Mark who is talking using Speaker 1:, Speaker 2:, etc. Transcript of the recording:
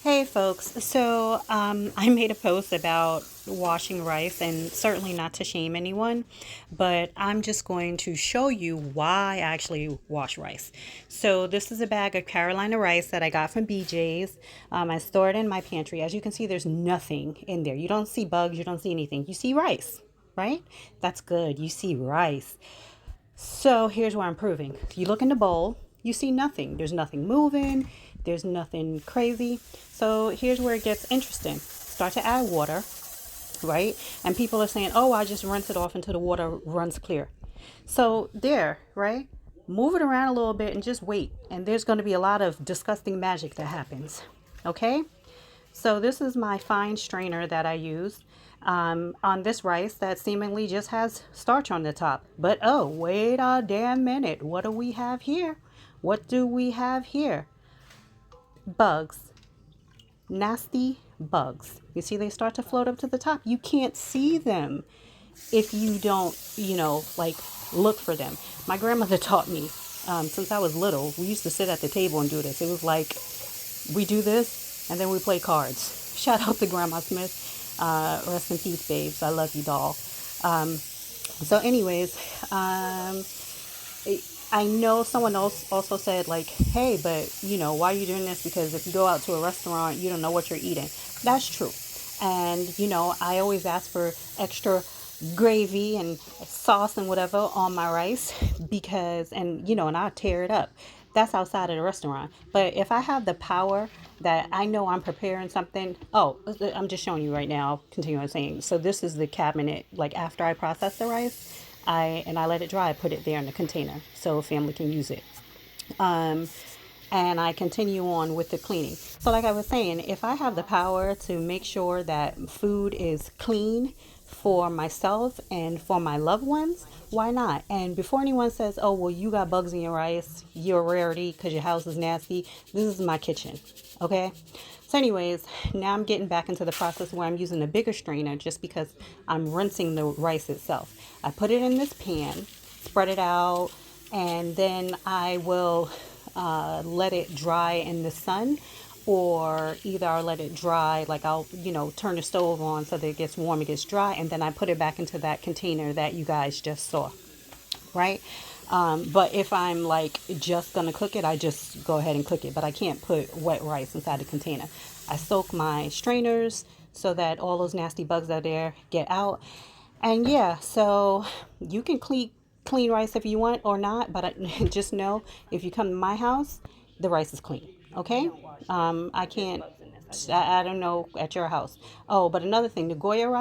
Speaker 1: Hey folks, so I made a post about washing rice, and certainly not to shame anyone, but I'm just going to show you why I actually wash rice. So this is a bag of Carolina rice that I got from BJ's. I store it in my pantry. As you can see, there's nothing in there. You don't see bugs, you don't see anything. You see rice, right? That's good. You see rice. So here's where I'm proving. You look in the bowl, you see nothing. There's nothing moving, there's nothing crazy. So here's where it gets interesting. Start to add water, right? And people are saying, oh, I just rinse it off until the water runs clear. So there, right? Move it around a little bit and just wait. And there's going to be a lot of disgusting magic that happens. Okay? So this is my fine strainer that I use on this rice that seemingly just has starch on the top. But oh, wait a damn minute. What do we have here? What do we have here? Bugs. Nasty bugs. You see they start to float up to the top. You can't see them if you don't, like look for them. My grandmother taught me since I was little. We used to sit at the table and do this. It was like we do this and then we play cards. Shout out to Grammy Smith. Rest in peace, babes. I love you, doll. So, anyways, I know someone else also said, like, hey, but why are you doing this? Because if you go out to a restaurant, you don't know what you're eating. That's true. And, I always ask for extra gravy and sauce and whatever on my rice because, and I'll tear it up. That's outside of the restaurant. But if I have the power that I know I'm preparing something, oh, I'm just showing you right now. I'll continue on saying. So this is the cabinet, like after I process the rice, I let it dry. I put it there in the container so family can use it. Um, and I continue on with the cleaning. So, like I was saying, if I have the power to make sure that food is clean for myself and for my loved ones, why not? And before anyone says, oh, well, you got bugs in your rice, you're a rarity because your house is nasty, this is my kitchen. Okay? So, anyways, now I'm getting back into the process where I'm using a bigger strainer just because I'm rinsing the rice itself. I put it in this pan, spread it out, and then I will let it dry in the sun, or either I'll let it dry, like I'll, turn the stove on so that it gets warm, it gets dry, and then I put it back into that container that you guys just saw, right? But if I'm like just gonna cook it, I just go ahead and cook it, but I can't put wet rice inside the container. I soak my strainers so that all those nasty bugs out there get out. And yeah, so you can clean rice if you want or not, but just know if you come to my house, the rice is clean. Okay? I can't. I don't know at your house. Oh, but another thing, the Goya rice.